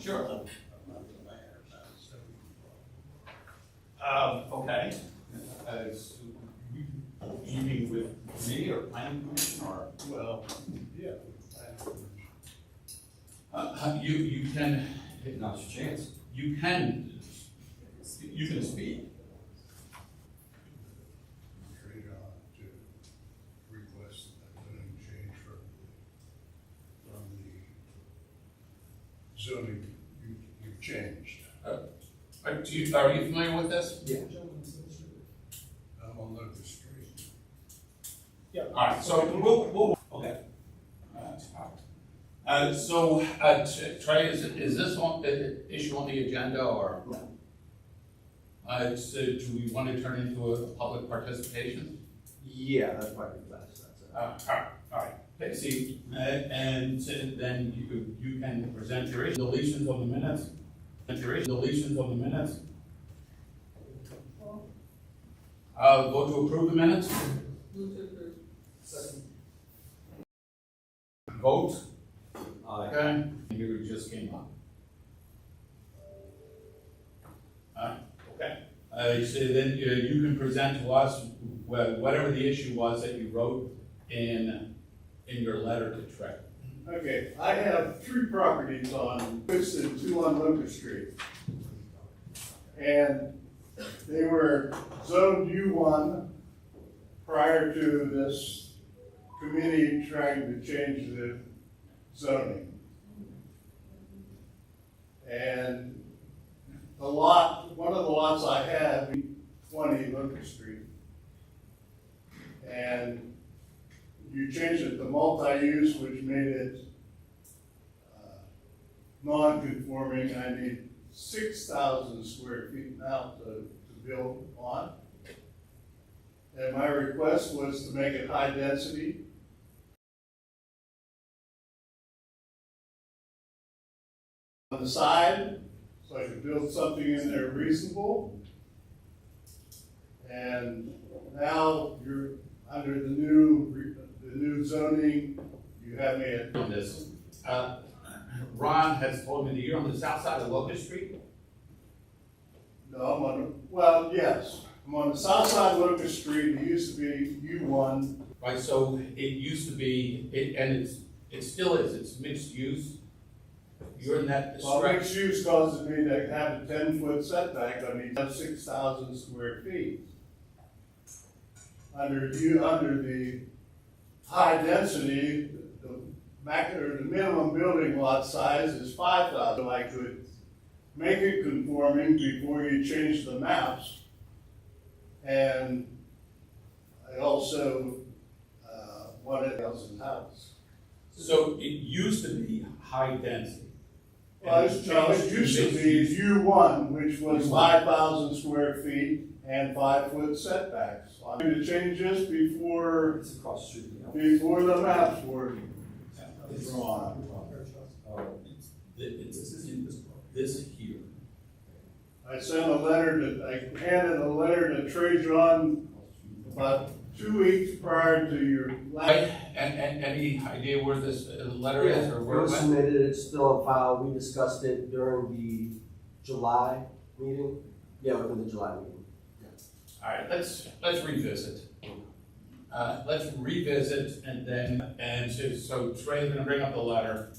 Sure. I'm not the mayor, Okay. You mean with me or planning commission or? well, yeah. You can, now's your chance. You can speak. Trade on to request a zoning change from the zoning you've changed. Are you familiar with this? Yeah. I'm on Locust Street. All right, so we'll okay. Trey, is this issue on the agenda or? No. So do we want to turn into a public participation? Yeah, that's probably best. That's All right. Okay, see, and then you can present your issue. Deletions on the minutes. Deletions on the minutes. Vote to approve the minutes. Second. Vote. Aye. Okay. You just came up. Okay. So then you can present to us whatever the issue was that you wrote in your letter to Trey. Okay, I have 3 properties on Locust and 2 on Locust Street. And they were zoned U1 prior to this committee trying to change the zoning. And one of the lots I had, 20 Locust Street. And you changed it to multi-use, which made it non-conforming. I need 6,000 square feet now to build on. And my request was to make it high density. On the side, so I could build something in there reasonable. And now you're under the new zoning, you have me at. On this, Ron has told me that you're on the south side of Locust Street. No, I'm on, well, yes, I'm on the south side of Locust Street, it used to be U1. Right, so it used to be, and it still is, it's mixed use. You're in that Well, stretch. mixed use causes me to have a 10-foot setback, I need to have 6,000 square feet. Under the high density, the minimum building lot size is 5,000. So I could make it conforming before you change the maps. And I also wanted else in house. So it used to be high density. Well, And it used to mixed be use. U1, which was 5,000 square feet and 5-foot setbacks. I'm going to change this before It's across the street. the maps were drawn. It's this here. I sent a letter I handed a letter to Trey John about 2 weeks prior to your last. And any idea where this letter is or It where it was went? submitted, it's still on file. We discussed it during the July meeting. Yeah, within the July meeting. All right, let's revisit. Let's revisit and so Trey's gonna bring up the letter.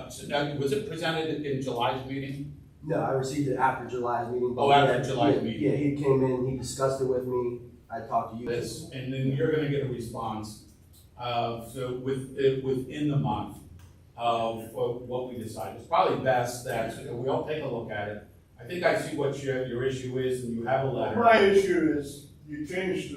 So now, was it presented in July's meeting? No, I received it after July's meeting. but Oh, after yeah, July's yeah, meeting. Yeah, he came in, he discussed it with me. I talked to you. This, and then you're gonna get a response, so within the month of what we decide. It's probably best that we all take a look at it. I think I see what your issue is, and you have a letter. My issue is you changed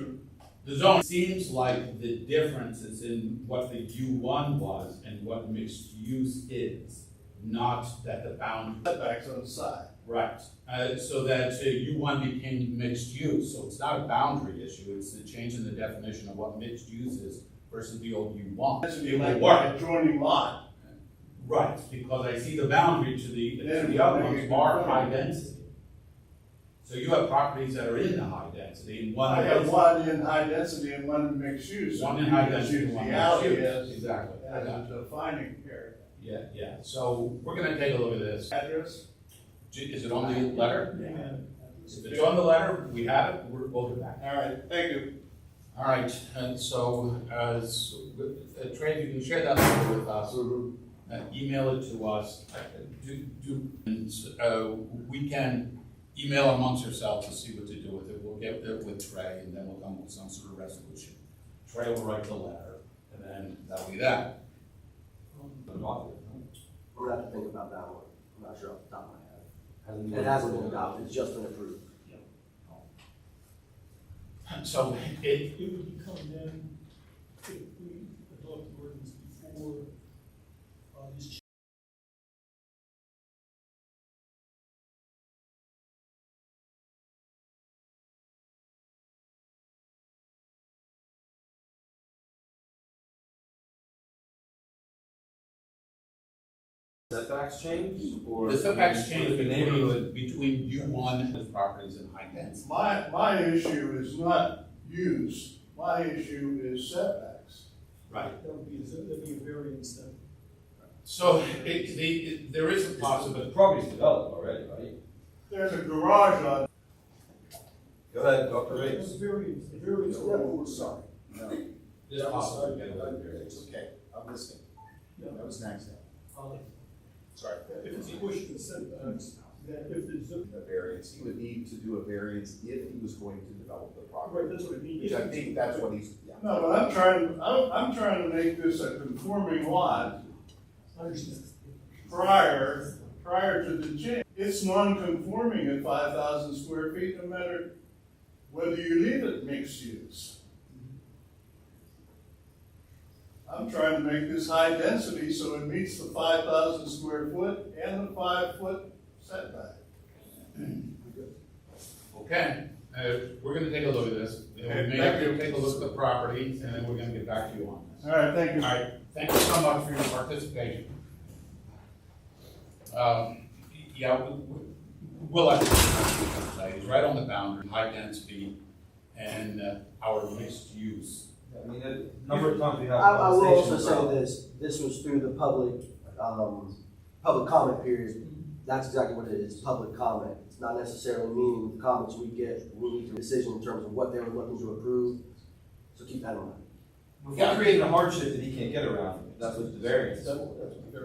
The zone seems like the difference is in what the U1 was and what mixed use is, not that the boundary. setbacks on the side. Right, so that U1 became mixed use, so it's not a boundary issue, it's the change in the definition of what mixed use is versus the old U1. This would be It will like work. an adjoining lot. Right, because I see the boundary to the Yeah, other make ones it are conform. high density. So you have properties that are in the high density, and one I have is one in high density and one in mixed use. one in high density, Use one the in alley mixed use. as Exactly. I got a defining area. Yeah, so we're gonna take a look at this. Address? Is it on the letter? Yeah. If it's on the letter, we have it, we'll get back. All right, thank you. All right, and so, Trey, you can share that letter with us, email it to us. We can email amongst ourselves to see what to do with it. We'll get there with Trey, and then we'll come up with some sort of resolution. Trey will write the letter, and then that'll be that. I'm gonna have to think about that one. I'm not sure off the top of my head. It hasn't been adopted, it's just been approved. So It would become then, if we adopt the ordinance before, these Setbacks change, or? the setbacks change the neighborhood? between U1 and the properties in high density. My issue is not use, my issue is setbacks. Right. that'd be a variance then. So there is a But possibility. the property's developed already, right? There's a garage on, Go ahead, Dr. It's Riggs. a variance, the variance. Sorry, no, There's a possibility to get a variance. it's okay, I'm listening. Yeah. That was next. Sorry. If it's a question of setbacks, then if the zip, A variance, he would need to do a variance if he was going to develop the right, property. that's what I mean. Which I think that's what he's, yeah. no, but I'm trying to make this a conforming lot I understand. prior to the change. It's non-conforming at 5,000 square feet, no matter whether you leave it mixed use. I'm trying to make this high density so it meets the 5,000 square foot and the 5-foot setback. Okay, we're gonna take a look at this. We may have to take a look at the property, and then we're gonna get back to you on this. All right, thank you. All right, thank you so much for your participation. Yeah, we'll have to say, it's right on the boundary, high density, and our mixed use. I mean, a number of times we have I will also conversations say about. this was through the public comment period. That's exactly what it is, public comment. It's not necessarily meaning the comments we get, we need a decision in terms of what they were looking to approve. So keep that in mind. We're creating a hardship that he can't get around, that's what the variance is for.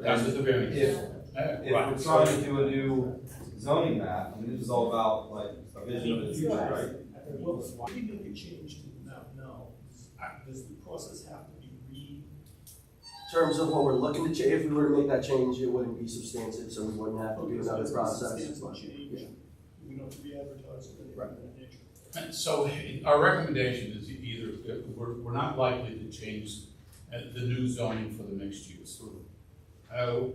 That's what the variance is. If Right. we're trying to do a new zoning map, I mean, this is all about like a vision of the future, right? Well, if we make a change to the map now, does the process have to be In terms of what we're looking to change, if we were to make that change, it wouldn't be substantive, so we wouldn't have to do another process. substantial change? We don't have to re-advertise or anything of that nature. And so our recommendation is either, we're not likely to change the new zoning for the mixed use.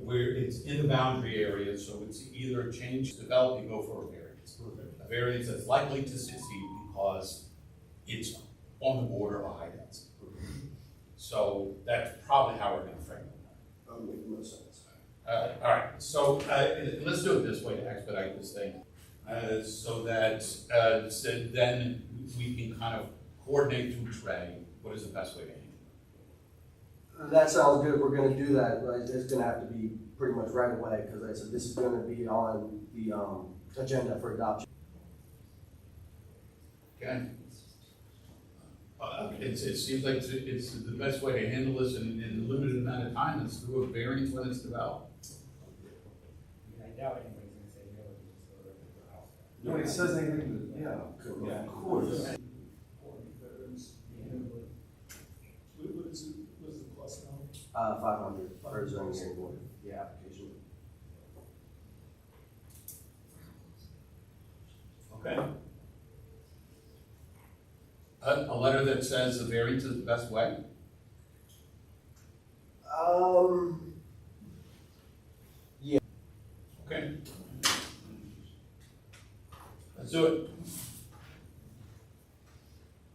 Where it's in the boundary area, so it's either change, develop, you go for a variance. A variance that's likely to succeed because it's on the border of a high density. So that's probably how we're gonna frame it. That would make the most sense. All right, so let's do it this way to expedite this thing. So that then we can kind of coordinate through Trey, what is the best way to handle it. That sounds good, we're gonna do that, right? It's gonna have to be pretty much right away, because like I said, this is gonna be on the agenda for adoption. Okay? It seems like it's the best way to handle this in a limited amount of time, is through a variance when it's developed. I doubt anybody's gonna say no if it's a regular house. Nobody says anything, yeah, of course. What is the cost now? 500 for zoning hearing board, the application. Okay. A letter that says the variance is the best way? Yeah. Okay. Let's do it.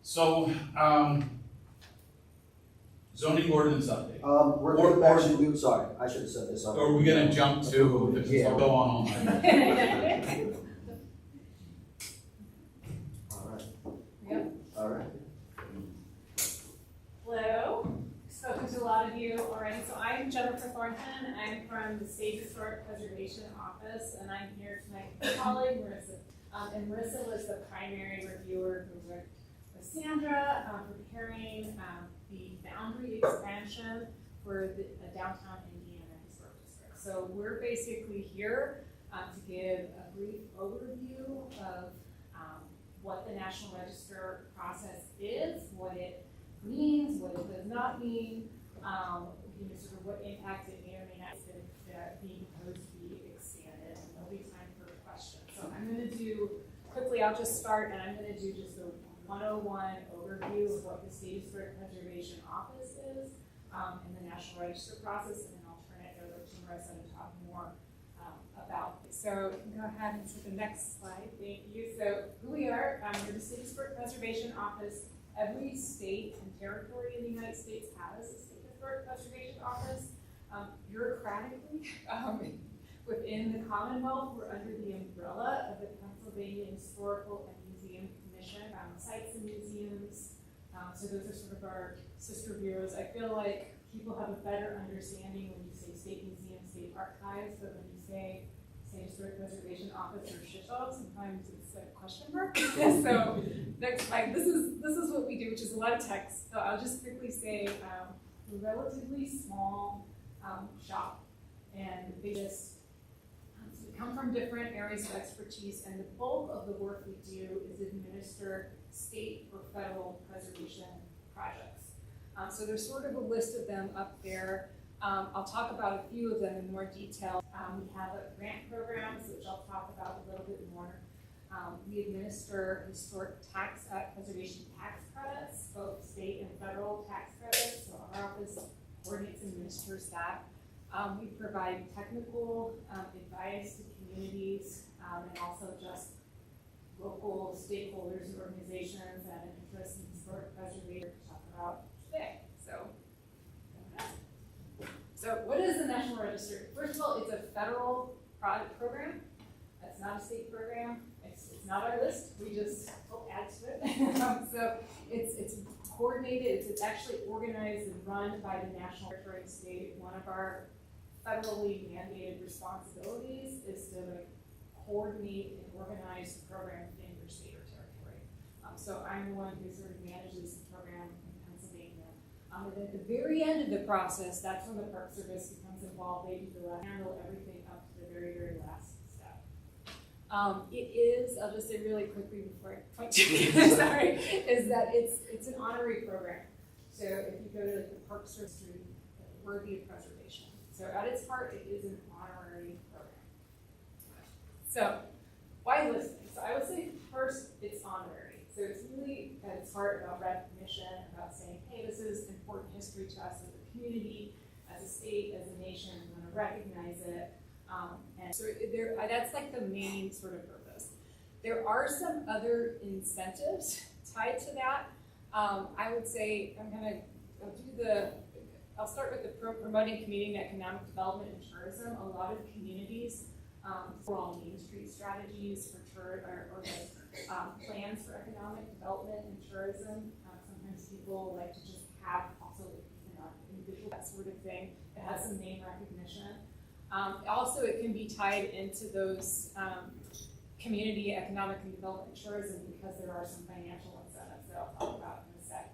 So, zoning ordinance update. We're gonna actually do, sorry, I should have said this. Or are we gonna jump to, this will go on all night? All right. Yep. All right. Hello, spoken to a lot of you already, so I I'm Jennifer Thornton. I'm from the State Historic Preservation Office, and I'm here tonight with my colleague Marissa. And Marissa was the primary reviewer who worked with Sandra preparing the boundary expansion for the downtown Indiana Historic District. So we're basically here to give a brief overview of what the National Register process is, what it means, what it does not mean, sort of what impact it may or may not be proposed to be expanded, and there'll be time for questions. So I'm going to do, quickly I'll just start, and I'm going to do just a 101 overview of what the State Historic Preservation Office is and the National Register process, and then I'll turn it over to Marissa to talk more about it. So go ahead and take the next slide, thank you. So who we are, we're the State Historic Preservation Office. Every state and territory in the United States has a State Historic Preservation Office. Bureaucratically, within the Commonwealth, we're under the umbrella of the Pennsylvania Historical and Museum Commission, sites and museums. So those are sort of our sister bureaus. I feel like people have a better understanding when you say state museum, state archives, but when you say State Historic Preservation Office or SHISHOG, sometimes it's a question mark. So next slide, this is what we do, which is a lot of text. So I'll just quickly say we're a relatively small shop, and they just come from different areas of expertise, and the bulk of the work we do is administer state or federal preservation projects. So there's sort of a list of them up there. I'll talk about a few of them in more detail. We have a grant programs, which I'll talk about a little bit more. We administer historic tax preservation tax credits, both state and federal tax credits. So our office coordinates and administers that. We provide technical advice to communities and also just local stakeholders and organizations that have an interest in historic preservation to talk about today. So what is the National Register? First of all, it's a federal program. It's not a state program. It's not our list. We just help add to it. So it's coordinated. It's actually organized and run by the National Territory and State. One of our federally mandated responsibilities is to coordinate and organize the program in your state or territory. So I'm the one who sort of manages the program in Pennsylvania. And at the very end of the process, that's when the Park Service becomes involved. They do the last, handle everything up to the very, very last step. It is, I'll just say really quickly before I point to you, sorry, is that it's an honorary program. So if you go to the Park Service, worthy of preservation. So at its heart, it is an honorary program. So why listening? So I would say first, it's honorary. So it's really at its heart about recognition, about saying, hey, this is important history to us as a community, as a state, as a nation. We want to recognize it. And so that's like the main sort of purpose. There are some other incentives tied to that. I would say I'll start with the promoting community and economic development and tourism. A lot of communities for all Main Street strategies for plans for economic development and tourism. Sometimes people like to just have also individual, that sort of thing that has some name recognition. Also, it can be tied into those community economic and development and tourism because there are some financial incentives that I'll talk about in a sec.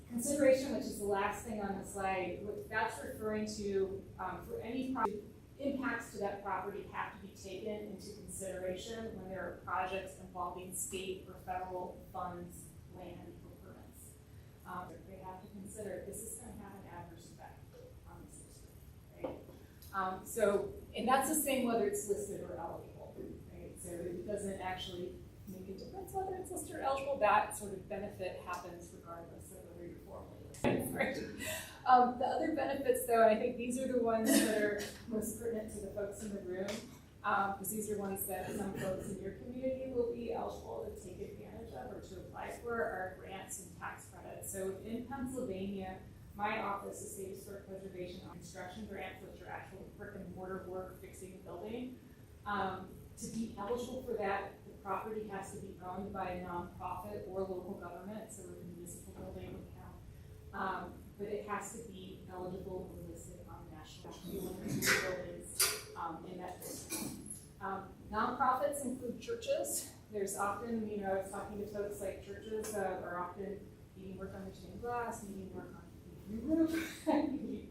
Consideration, which is the last thing on the slide, what that's referring to for any property, impacts to that property have to be taken into consideration when there are projects involving state or federal funds, land, or permits. They have to consider this is going to have an adverse effect on the system, right? And that's the same whether it's listed or eligible, right? So it doesn't actually make a difference whether it's listed or eligible. That sort of benefit happens regardless of whether you're formally listed, right? The other benefits, though, and I think these are the ones that are most pertinent to the folks in the room, because these are ones that some folks in your community will be eligible to take advantage of or to apply for, are grants and tax credits. So in Pennsylvania, my office is State Historic Preservation on construction grants, which are actual brick and mortar work fixing a building. To be eligible for that, the property has to be owned by a nonprofit or local government, so a municipal building would count. But it has to be eligible or listed on in that district. Nonprofits include churches. There's often, I was talking to folks like churches are often needing work on their stained glass, needing work on the roof,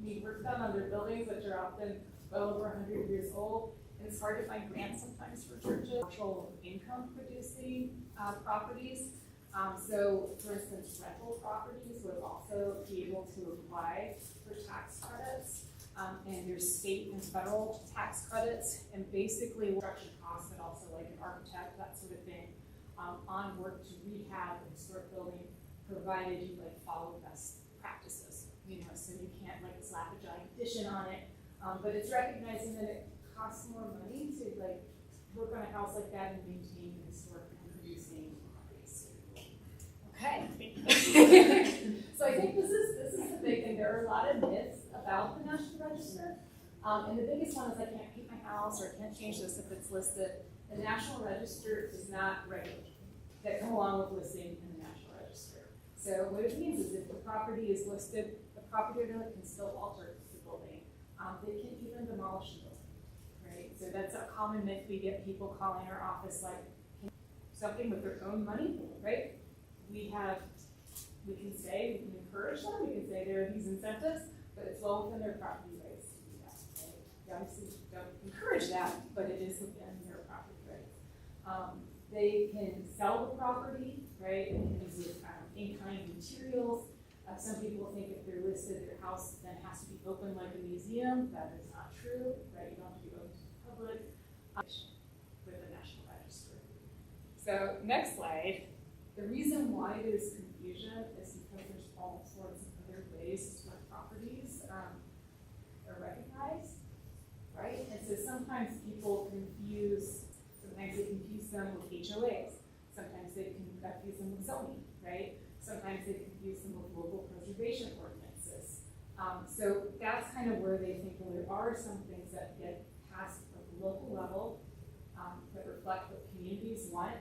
need work done on their buildings, which are often well over 100 years old. And it's hard to find grants sometimes for churches. Actual income producing properties. So, for instance, rental properties would also be able to apply for tax credits. And there's state and federal tax credits, and basically construction costs, but also like an architect, that sort of thing, on work to rehab a historic building, provided you like follow best practices. So you can't like slap a giant addition on it, but it's recognizing that it costs more money to like work on a house like that and maintain the historic and producing properties. Okay. So I think this is the big thing. There are a lot of myths about the National Register. And the biggest one is I can't paint my house or I can't change this if it's listed. The National Register is not regulated. That come along with listing in the National Register. So what it means is if the property is listed, the property owner can still alter the building. They can even demolish the building, right? So that's a common myth. We get people calling our office like something with their own money, right? We can say, we can encourage them, we can say there are these incentives, but it's well within their property rights to do that, right? We obviously don't encourage that, but it is within their property rights. They can sell the property, right? They can use it in-kind materials. Some people think if they're listed, their house then has to be open like a museum. That is not true, right? You don't have to be open to the public with the National Register. So next slide. The reason why there's confusion is because there's all sorts of other ways where properties are recognized, right? And so sometimes people confuse them with HOAs. Sometimes they confuse them with zoning, right? Sometimes they confuse them with local preservation ordinances. So that's kind of where they think, well, there are some things that get passed at the local level that reflect what communities want,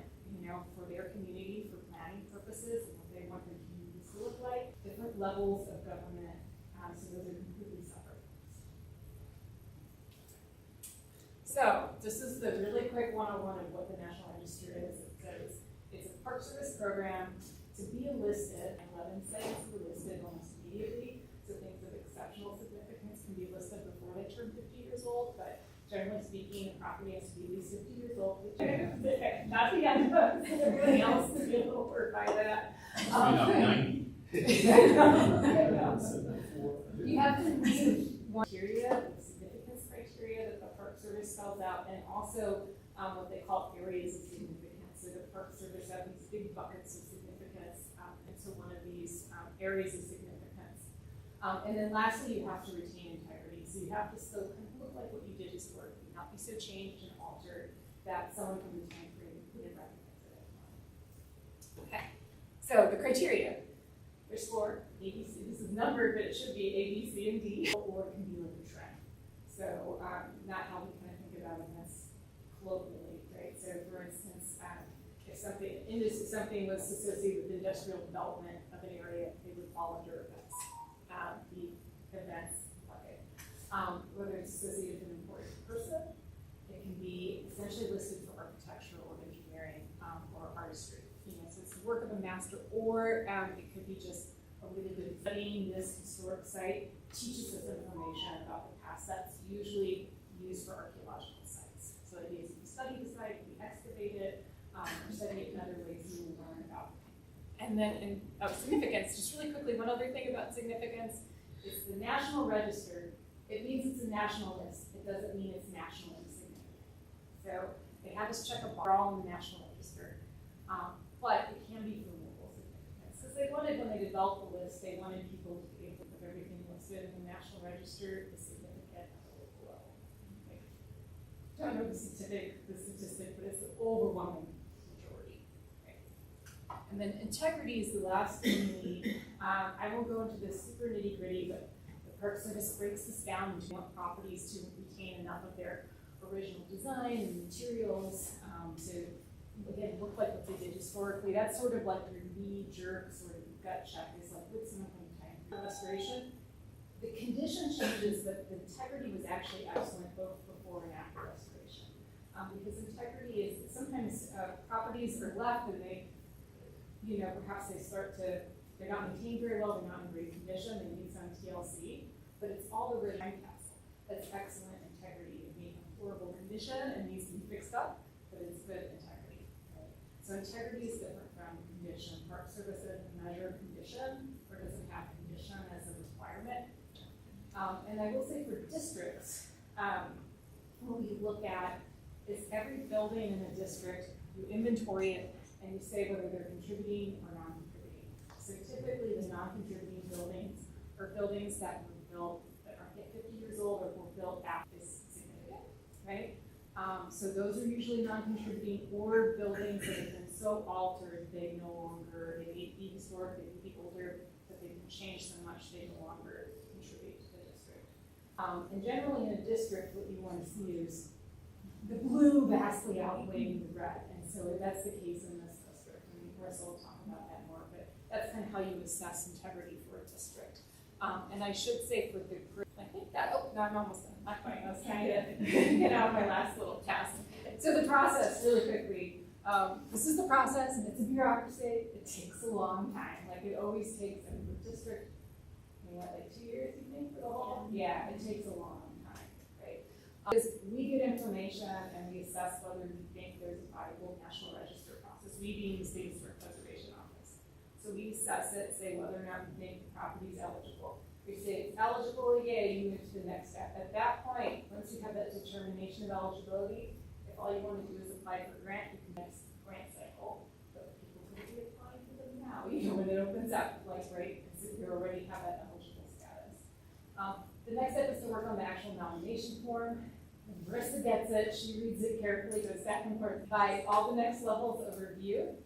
for their community, for planning purposes, and what they want their communities to look like. Different levels of government, so those are completely separate. So this is the really quick 101 of what the National Register is. It says it's a Park Service program. To be listed, 11 sites were listed almost immediately. So things of exceptional significance can be listed before they turn 50 years old, but generally speaking, the property has to be at least 50 years old. Not the end of everybody else to be a little hurt by that. You have to meet one criteria, the significance criteria that the Park Service spells out, and also what they call areas of significance. So the Park Service have these big buckets of significance into one of these areas of significance. And then lastly, you have to retain integrity. So you have to still kind of look like what you did historically, not be so changed and altered that someone from the time frame wouldn't recognize it anymore. Okay, so the criteria. There's 4, A, B, C. This is numbered, but it should be A, B, C, and D, or it can be like a trend. So not how we kind of think about it as colloquially, right? So for instance, if something was associated with industrial development of an area, they would fall under events. The events bucket. Whether it's associated with an important person, it can be essentially listed for architectural or engineering or artistry. So it's the work of a master, or it could be just a really good studying this historic site teaches us information about the past. That's usually used for archaeological sites. So the idea is you study the site, you excavate it, or study it in other ways you will learn about it. And then in significance, just really quickly, one other thing about significance, it's the National Register. It means it's a national list. It doesn't mean it's nationally significant. So they have us check a bar all in the National Register. But it can be for local significance. Because they wanted, when they developed the list, they wanted people to be able to have everything listed in the National Register is significant at the local level. Like, I don't know the statistic, but it's the overwhelming majority. Right? And then integrity is the last thing we need. I won't go into this super nitty gritty, but the Park Service breaks this down into what properties to retain enough of their original design and materials to again look like what they did historically. That's sort of like your knee jerk sort of gut check is like, would someone from time for restoration? The condition changes, but the integrity was actually excellent both before and after restoration. Because integrity is, sometimes properties are left and they, perhaps they're not maintained very well, they're not in great condition, they need some TLC, but it's all the really time capsule. That's excellent integrity. It may have horrible condition and needs to be fixed up, but it's good integrity. Right? So integrity is different from condition. Park Service doesn't measure condition or doesn't have condition as a requirement. And I will say for districts, what we look at is every building in a district, you inventory it and you say whether they're contributing or non-contributing. So typically the non-contributing buildings are buildings that were built that are 50 years old or were built after this significant, right? So those are usually non-contributing, or buildings that have been so altered they no longer, they may be historic, they may be older, but they've been changed so much they no longer contribute to the district. And generally in a district, what you want to see is the blue vastly outweighing the red, and so that's the case in this district. I mean, Marissa will talk about that more, but that's kind of how you assess integrity for a district. And I should say for the group, I think that, no, I'm almost done, not quite, I was trying to get out my last little task. So the process, really quickly, this is the process, and it's a bureaucracy, it takes a long time, like it always takes, in the district, like 2 years, you think, for the whole? Yeah, it takes a long time, right? Because we get information and we assess whether we think there's a viable National Register process, we being the State Historic Preservation Office. So we assess it, say whether or not we think the property is eligible. We say it's eligible, yay, you move to the next step. At that point, once you have that determination of eligibility, if all you want to do is apply for a grant, you can next grant cycle. But people could be applying for them now, when it opens up, like, right, because you already have that eligible status. The next step is to work on the actual nomination form. When Marissa gets it, she reads it carefully, goes back and forth by all the next levels of review.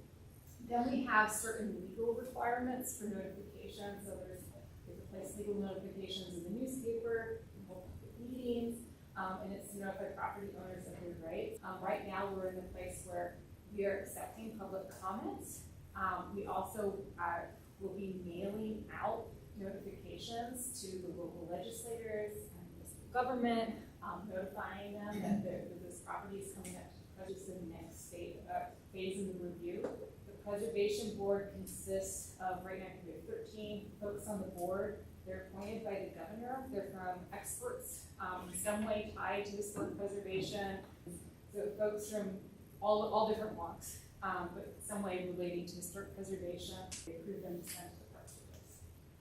Then we have certain legal requirements for notification. So there's to place legal notifications in the newspaper, in public meetings, and it's to notify property owners of their rights. Right now, we're in the place where we are accepting public comments. We also will be mailing out notifications to the local legislators and municipal government, notifying them that this property is coming up to the next phase in the review. The Preservation Board consists of, right now, we have 13 folks on the board. They're appointed by the governor. They're from experts in some way tied to historic preservation. So folks from all different walks, but some way relating to historic preservation. They approve them to send to the Park Service.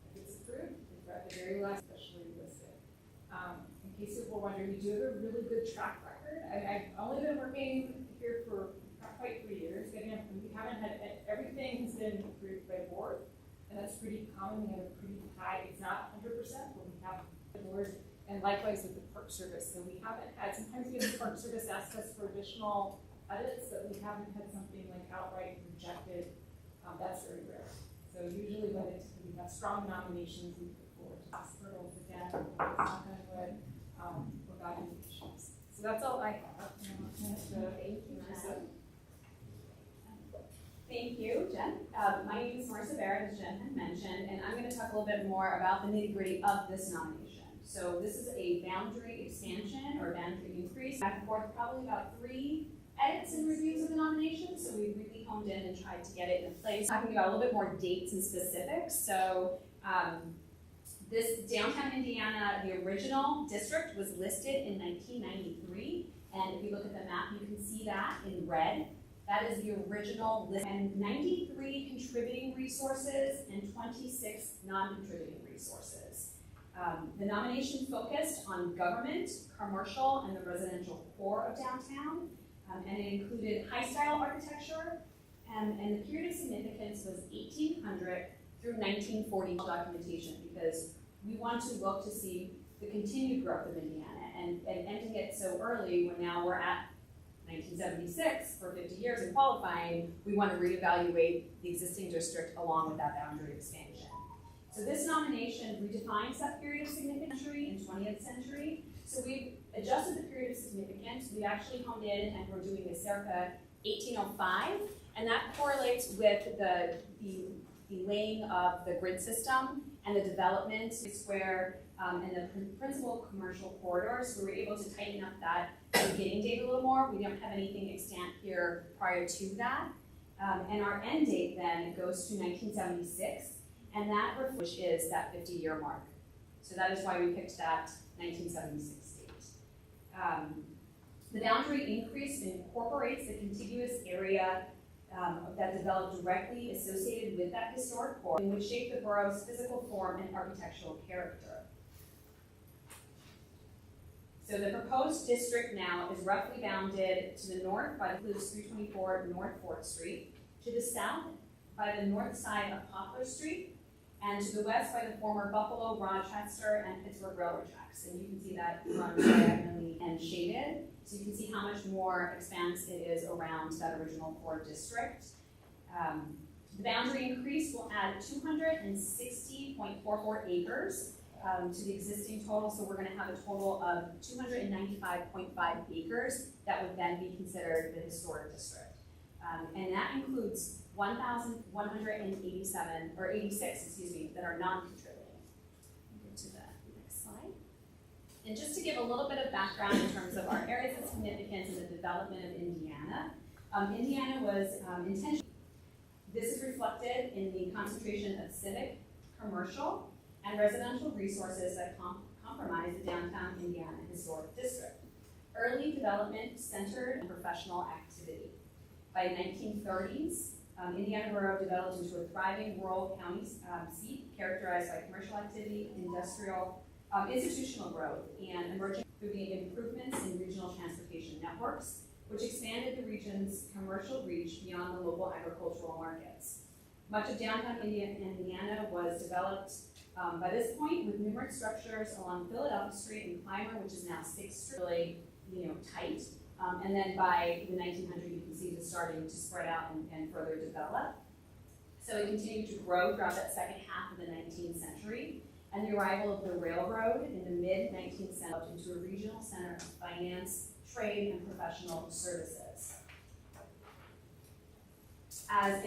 If it's approved, it's at the very last, especially listed. In case people wonder, we do have a really good track record. I've only been working here for not quite 3 years. We haven't had, everything has been approved by board, and that's pretty common. We have a pretty high, it's not 100%, but we have the board, and likewise with the Park Service. So we haven't had, sometimes we have the Park Service ask us for additional edits, but we haven't had something like outright rejected. That's very rare. So usually when we have strong nominations, we put forward to hospitals again, knock on wood, without any issues. So that's all I have. Thank you, Marissa. Thank you, Jen. My name is Marissa Barrett, as Jen had mentioned, and I'm going to talk a little bit more about the nitty-gritty of this nomination. So this is a boundary expansion or boundary increase. Back and forth, probably about 3 edits and reviews of the nomination, so we really honed in and tried to get it in place. Talking about a little bit more dates and specifics. So this downtown Indiana, the original district was listed in 1993, and if you look at the map, you can see that in red. That is the original list, and 93 contributing resources and 26 non-contributing resources. The nomination focused on government, commercial, and the residential core of downtown, and it included high-style architecture, and the period of significance was 1800 through 1940 documentation, because we want to look to see the continued growth of Indiana, and ending it so early when now we're at 1976 for 50 years and qualifying, we want to reevaluate the existing district along with that boundary expansion. So this nomination redefines that period of significance in 20th century. So we've adjusted the period of significance. We actually honed in and we're doing a circa 1805, and that correlates with the laying of the grid system and the development. It's where and the principal commercial corridors. We were able to tighten up that beginning date a little more. We don't have anything extant here prior to that. And our end date then goes to 1976, and that which is that 50-year mark. So that is why we picked that 1976 date. The boundary increase incorporates the contiguous area that developed directly associated with that historic core, and would shape the borough's physical form and architectural character. So the proposed district now is roughly bounded to the north by the 324 North 4th Street, to the south by the north side of Poplar Street, and to the west by the former Buffalo, Rochester, and Pittsburgh Railroad tracks. And you can see that run diagonally and shaded. So you can see how much more expanse it is around that original core district. The boundary increase will add 260.44 acres to the existing total. So we're going to have a total of 295.5 acres that would then be considered the historic district. And that includes 1,187, or 86, excuse me, that are non-contributing. Go to the next slide. And just to give a little bit of background in terms of our areas of significance in the development of Indiana, Indiana was intentional. This is reflected in the concentration of civic, commercial, and residential resources that compromise the downtown Indiana historic district. Early development centered on professional activity. By the 1930s, Indiana Borough developed into a thriving rural county seat characterized by commercial activity, industrial, institutional growth, and emerging through the improvements in regional transportation networks, which expanded the region's commercial reach beyond the local agricultural markets. Much of downtown Indiana was developed by this point with numerous structures along Philadelphia Street and Clymer, which is now 6th Street, really, tight. And then by the 1900s, you can see it starting to spread out and further develop. So it continued to grow throughout that second half of the 19th century. And the arrival of the railroad in the mid-19th century into a regional center of finance, trade, and professional services. As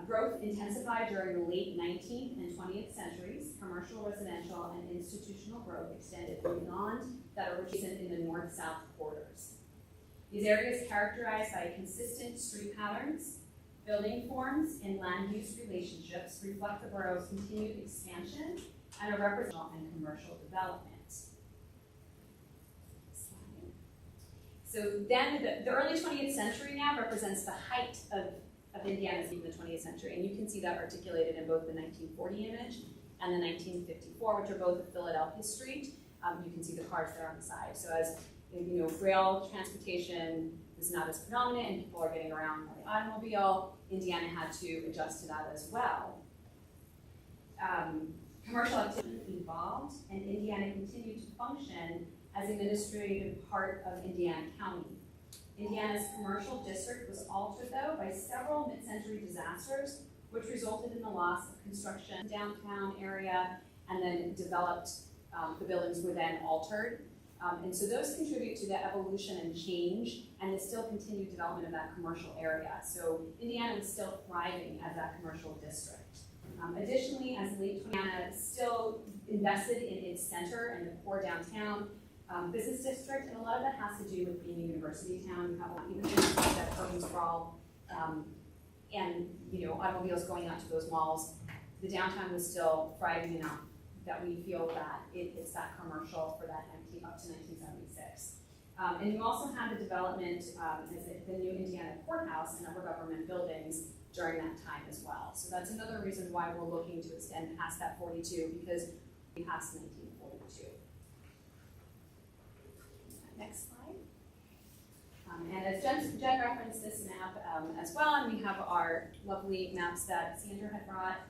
growth intensified during the late 19th and 20th centuries, commercial, residential, and institutional growth extended beyond that originated in the north-south corridors. These areas characterized by consistent street patterns, building forms, and land use relationships reflect the borough's continued expansion and a representational and commercial development. So then the early 20th century now represents the height of Indiana's in the 20th century, and you can see that articulated in both the 1940 image and the 1954, which are both of Philadelphia Street. You can see the cars there on the side. So as rail transportation is not as predominant and people are getting around by the automobile, Indiana had to adjust to that as well. Commercial activity evolved, and Indiana continued to function as an administrative part of Indiana County. Indiana's commercial district was altered, though, by several mid-century disasters, which resulted in the loss of construction in the downtown area, and then developed, the buildings were then altered. And so those contribute to the evolution and change and the still continued development of that commercial area. So Indiana was still thriving as that commercial district. Additionally, as late Indiana still invested in its center and the core downtown business district, and a lot of that has to do with being a university town. You have even that urban sprawl and automobiles going out to those malls. The downtown was still thriving enough that we feel that it's that commercial for that up to 1976. And you also had the development as the new Indiana courthouse and other government buildings during that time as well. So that's another reason why we're looking to extend past that 42, because we passed 1942. Next slide. And as Jen referenced this map as well, and we have our lovely maps that Sandra had brought,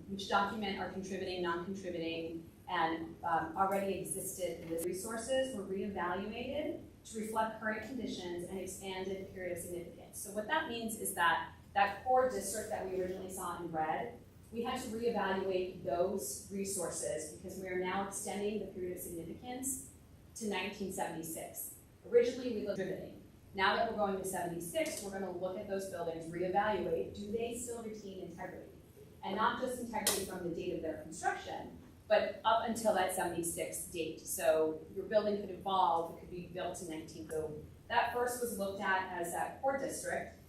which document our contributing, non-contributing, and already existed in the resources were reevaluated to reflect current conditions and expanded period of significance. So what that means is that that core district that we originally saw in red, we had to reevaluate those resources because we are now extending the period of significance to 1976. Originally, we looked at contributing. Now that we're going to 76, we're going to look at those buildings, reevaluate, do they still retain integrity? And not just integrity from the date of their construction, but up until that 76 date. So your building could evolve, it could be built in 19. So that first was looked at as that core district.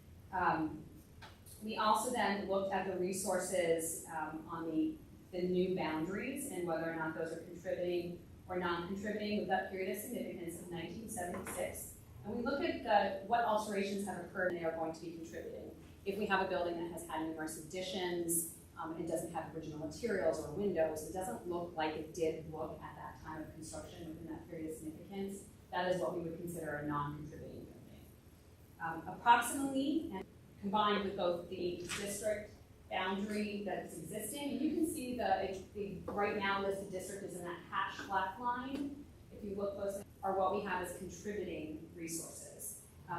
We also then looked at the resources on the new boundaries and whether or not those are contributing or non-contributing with that period of significance of 1976. And we look at what alterations have occurred and they are going to be contributing. If we have a building that has had numerous additions, it doesn't have original materials or windows, it doesn't look like it did look at that time of construction within that period of significance, that is what we would consider a non-contributing building. Approximately, and combined with both the district boundary that's existing, and you can see the right now listed district is in that hatched black line. If you look closely, are what we have as contributing resources.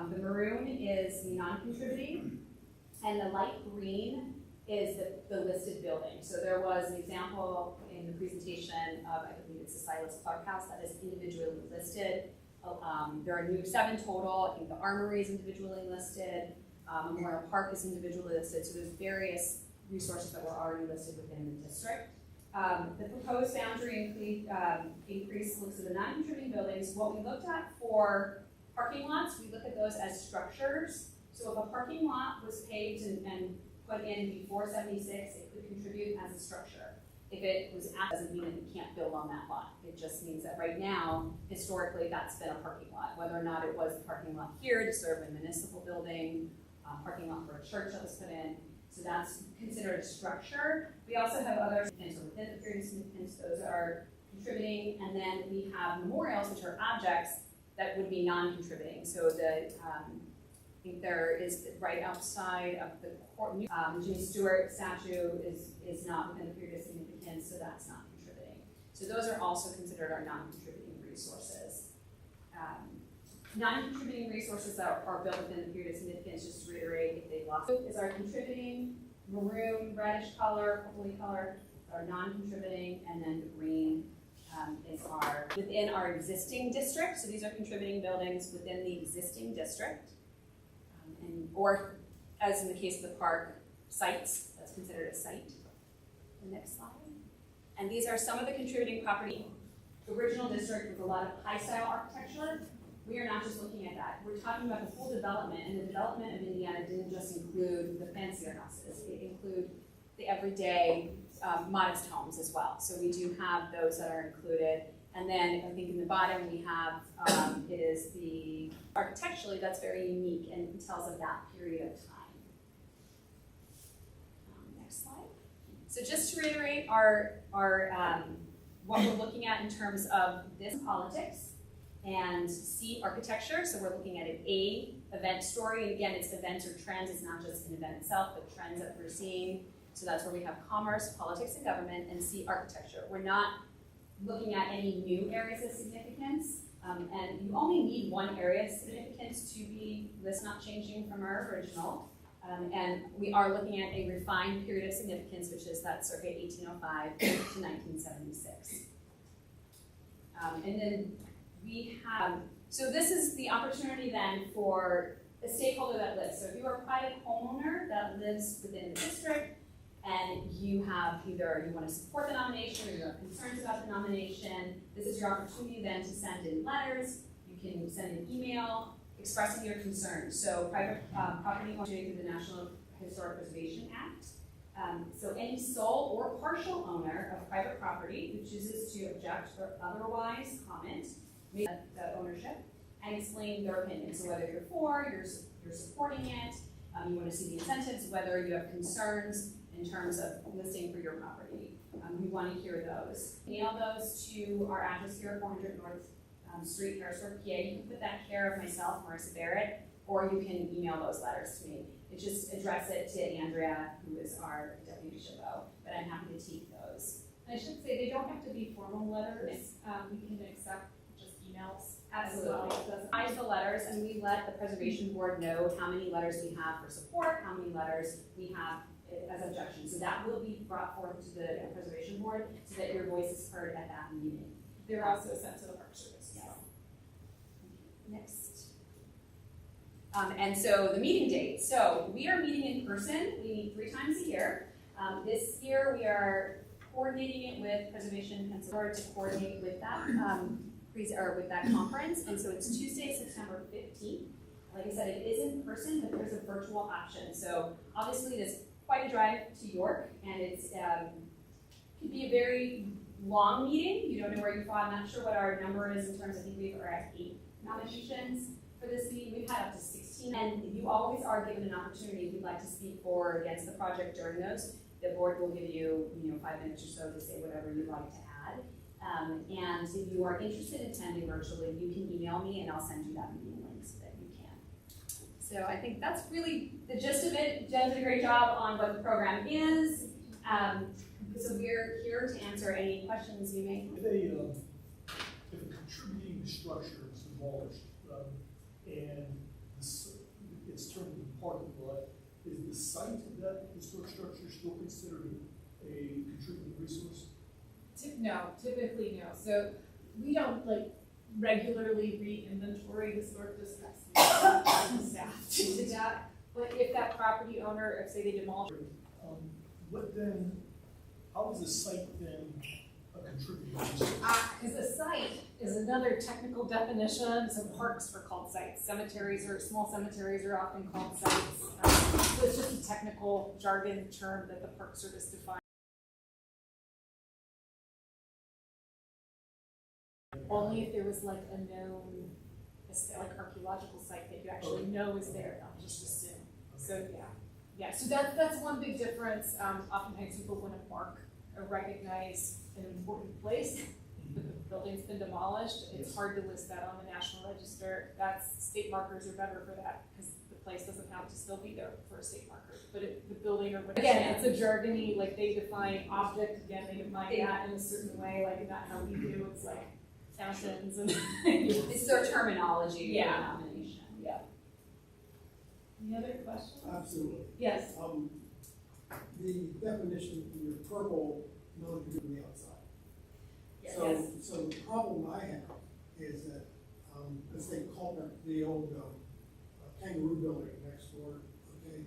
The maroon is the non-contributing, and the light green is the listed building. So there was an example in the presentation of, I believe it's the Silas Clark House that is individually listed. There are 7 total. I think the Armory is individually listed. Memorial Park is individually listed. So there's various resources that were already listed within the district. The proposed boundary increase looks at the non-contributing buildings. What we looked at for parking lots, we look at those as structures. So if a parking lot was paved and put in before 76, it could contribute as a structure. If it was at, doesn't mean that you can't build on that lot. It just means that right now, historically, that's been a parking lot. Whether or not it was the parking lot here to serve a municipal building, parking lot for a church that was put in. So that's considered a structure. We also have other significance within the period of significance. Those are contributing. And then we have memorials, which are objects that would be non-contributing. So I think there is right outside of the court, Jimmy Stewart statue is not within the period of significance, so that's not contributing. So those are also considered our non-contributing resources. Non-contributing resources that are built within the period of significance, just to reiterate, if they lost, is our contributing, maroon, reddish color, purpley color, are non-contributing, and then the green is within our existing district. So these are contributing buildings within the existing district. Or, as in the case of the park, sites, that's considered a site. The next slide. And these are some of the contributing property. The original district with a lot of high-style architecture, we are not just looking at that. We're talking about the full development, and the development of Indiana didn't just include the fancier houses. It included the everyday modest homes as well. So we do have those that are included. And then I think in the bottom we have, it is the, architecturally that's very unique and tells of that period of time. Next slide. So just to reiterate our what we're looking at in terms of this politics and C, architecture. So we're looking at an A, event story. And again, it's events or trends. It's not just an event itself, but trends that we're seeing. So that's where we have commerce, politics, and government, and C, architecture. We're not looking at any new areas of significance, and you only need one area of significance to be this not changing from our original. And we are looking at a refined period of significance, which is that circa 1805 to 1976. And then we have, so this is the opportunity then for a stakeholder that lives. So if you are a private homeowner that lives within the district, and you have either you want to support the nomination or you have concerns about the nomination, this is your opportunity then to send in letters. You can send an email expressing your concerns. So private property owner through the National Historic Preservation Act. So any sole or partial owner of private property who chooses to object or otherwise comment the ownership and explain their opinion. So whether you're for, you're supporting it, you want to see the incentives, whether you have concerns in terms of listing for your property. We want to hear those. Mail those to our address here, 400 North Street, Harrisburg, PA. You can put that care of myself, Marissa Barrett, or you can email those letters to me. It just address it to Andrea, who is our deputy SHPO, but I'm happy to take those. And I should say they don't have to be formal letters. We can accept just emails. Absolutely. Eyes the letters, and we let the preservation board know how many letters we have for support, how many letters we have as objections. So that will be brought forth to the preservation board so that your voice is heard at that meeting. They're also sent to the Park Service. Yes. Next. And so the meeting date. So we are meeting in person. We meet 3 times a year. This year we are coordinating it with Preservation Pennsylvania to coordinate with that, with that conference. And so it's Tuesday, September 15th. Like I said, it is in person, but there's a virtual option. So obviously it is quite a drive to York, and it's, could be a very long meeting. You don't know where you fall. I'm not sure what our number is in terms, I think we are at 8 nominations for this meeting. We've had up to 16, and you always are given an opportunity if you'd like to speak for or against the project during those. The board will give you, 5 minutes or so to say whatever you'd like to add. And if you are interested in attending virtually, you can email me and I'll send you that meeting link so that you can. So I think that's really the gist of it. Jen did a great job on what the program is. So we're here to answer any questions you may have. If a contributing structure is demolished, and it's turned into parking lot, is the site of that historic structure still considered a contributing resource? No, typically no. So we don't regularly re-inventory historic districts. Staff to that. But if that property owner, if say they demolish. What then, how is the site then a contributing resource? Because a site is another technical definition. So parks are called sites. Small cemeteries are often called sites. So it's just a technical jargon term that the Park Service defines. Only if there was a known, archaeological site that you actually know is there, not just assume. So yeah. So that's one big difference. Oftentimes people want to mark or recognize an important place, but the building's been demolished. It's hard to list that on the National Register. State markers are better for that because the place doesn't have to still be there for a state marker. But the building or whatever, again, it's a jargony. They define object. Again, they define that in a certain way, not how we do. It's fountains and It's their terminology. Yeah. Denomination. Yeah. Any other questions? Absolutely. Yes. The definition in your purple, non-contributing from the outside. Yes. So the problem I have is that, let's say Culver, the old kangaroo building next door, okay?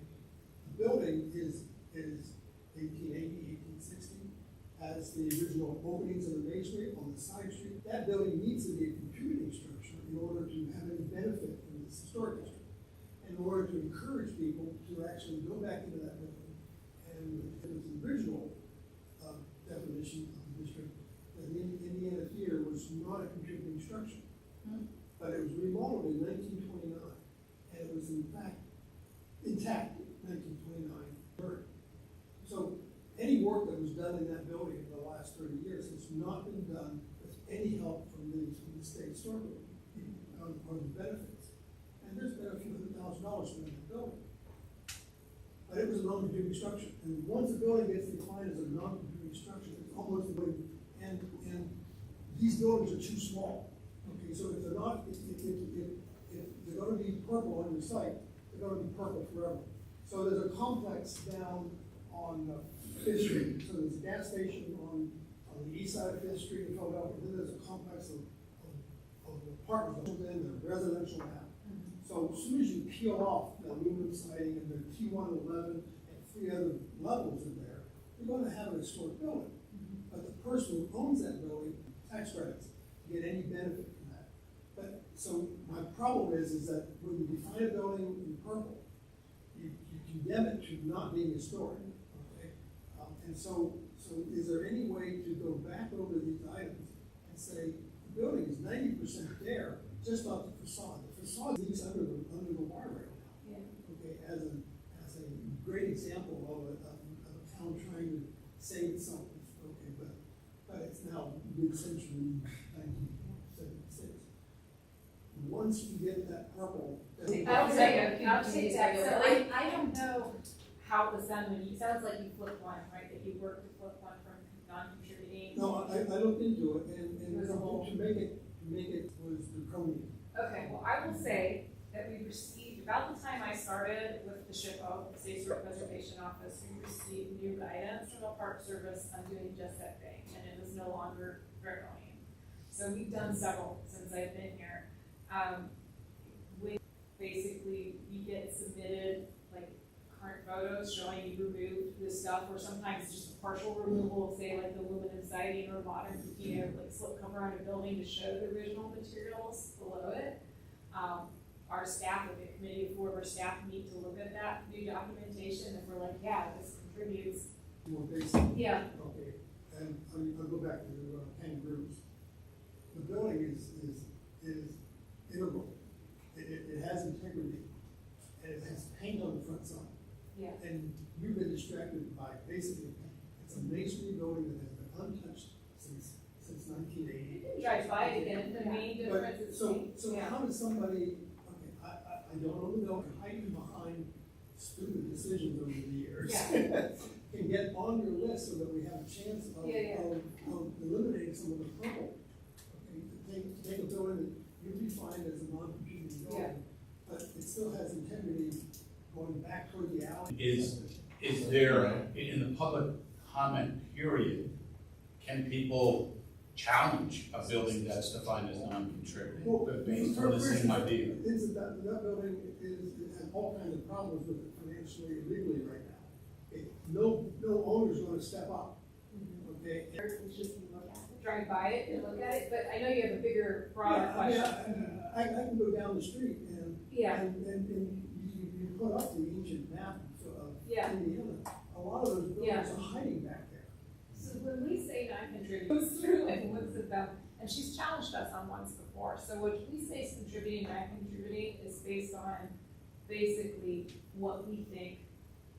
The building is 1880, 1860, has the original openings in the masonry on the side street. That building needs to be a contributing structure in order to have any benefit from this historic district. In order to encourage people to actually go back into that building. And it was the original definition of the district that the Indiana Theater was not a contributing structure. But it was remodeled in 1929, and it was in fact intact in 1929. So any work that was done in that building in the last 30 years has not been done with any help from the state historical on the benefits. And there's been a few $100,000 spent in the building. But it was a non-contributing structure. And once a building gets defined as a non-contributing structure, it's almost a building. And these buildings are too small. Okay, so if they're not, if they're going to be purple on your site, they're going to be purple forever. So there's a complex down on Fifth Street. So there's a gas station on the east side of Fifth Street in Philadelphia. Then there's a complex of apartments, and the residential now. So as soon as you peel off the aluminum siding and the T111 and 3 other levels in there, you're going to have an historic building. But the person who owns that building, tax credits, get any benefit from that. But so my problem is that when you define a building in purple, you condemn it to not being historic. Okay? And so is there any way to go back over these items and say the building is 90% there, just off the facade? The facade leaves under the wire rail now. Yeah. Okay, as a great example of a town trying to save itself. Okay, but it's now mid-century 1976. Once you get that purple, I'll take that. So I don't know how it was done when it sounds like you flipped one, right? That you worked to flip one from non-contributing. No, I looked into it, and to make it was draconian. Okay, well, I will say that we received, about the time I started with the SHPO, the State Historic Preservation Office, we received new guidance from the Park Service on doing just that thing, and it was no longer draconian. So we've done several since I've been here. Basically, you get submitted current photos showing you removed this stuff, or sometimes just a partial removal of, say, like the aluminum siding or modern, like slip cover on a building to show the original materials below it. Our staff, like a committee of 4 of our staff, meet to look at that new documentation, and we're like, yeah, this contributes. More basic. Yeah. Okay, and I'll go back to kangaroos. The building is integral. It has integrity, and it has paint on the front side. Yeah. And we've been distracted by basically, it's a masonry building that has been untouched since 1980. Drive by it again, the main difference is. So how does somebody, okay, I don't know the building, hiding behind stupid decisions over the years. Can get on your list so that we have a chance of eliminating some of the purple. Okay, take a building that you'd be fine as a non-competing building, but it still has integrity going back toward the alley. Is there, in the public comment period, can people challenge a building that's defined as non-contributing, but based on the same idea? That building has all kinds of problems with it financially and legally right now. Okay, no owner's gonna step up, okay? It's just drive by it and look at it, but I know you have a bigger, broader I mean, question. I can go down the street and Yeah. you put up the ancient map of Indiana. A lot of those buildings are hiding back there. So when we say non-contributing, goes through and looks at them, and she's challenged us on ones before. So what we say is contributing, non-contributing is based on basically what we think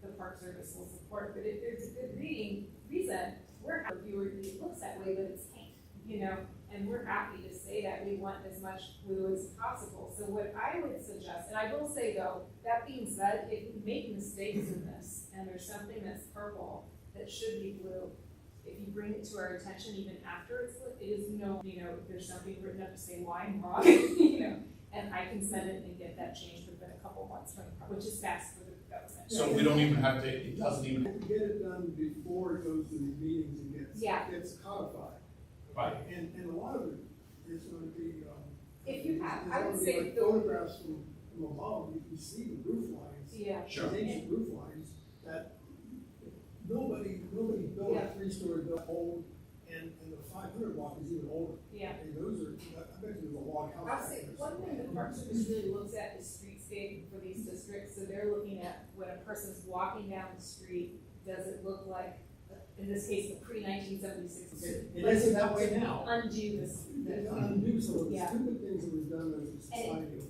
the Park Service will support. But if there's a good reason, we're happy it looks that way, but it's paint, you know, and we're happy to say that we want as much blue as possible. So what I would suggest, and I will say though, that being said, if we make mistakes in this and there's something that's purple that should be blue, if you bring it to our attention even after it's lit, it is no, you know, if there's something written up to say why I'm wrong, you know, and I can send it and get that changed within a couple months from the, which is fast for the government. So we don't even have to, it doesn't even. If you get it done before it goes to these meetings and gets codified. Right. And a lot of it is going to be, If you have, it's I would gonna be say like photographs from above, you can see the roof lines. Yeah. Sure. These ancient roof lines that nobody built a 3-story building old, and the 500 block is even older. Yeah. And those are, I bet there's a log house. I'll back say, there one thing the Park Service really looks at is streetscape for these districts, so they're looking at when a person's walking down the street, does it look like, in this case, the pre-1976. It isn't that way now. Undo this. Undo some of the Yeah. stupid things that was done as a society.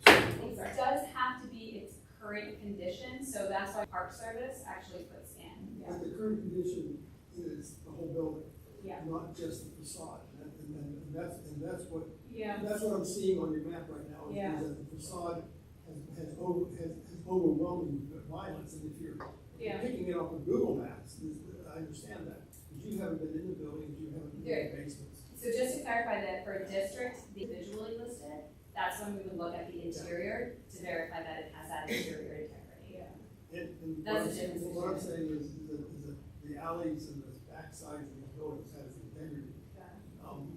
It does have to be its current condition, so that's why Park Service actually puts in. But the current condition is the whole building. Yeah. Not just the facade, and that's what, Yeah. that's what I'm seeing on your map right now, Yeah. is that the facade has overwhelming violence, and if you're picking it up on Google Maps, I understand that, because you haven't been in the buildings, you haven't been in the basements. So just to clarify that for a district, the visually listed, that's when we would look at the interior to verify that it has that interior integrity. Yeah. And That's the difference what I'm between- saying is that the alleys and the backsides of the buildings has integrity,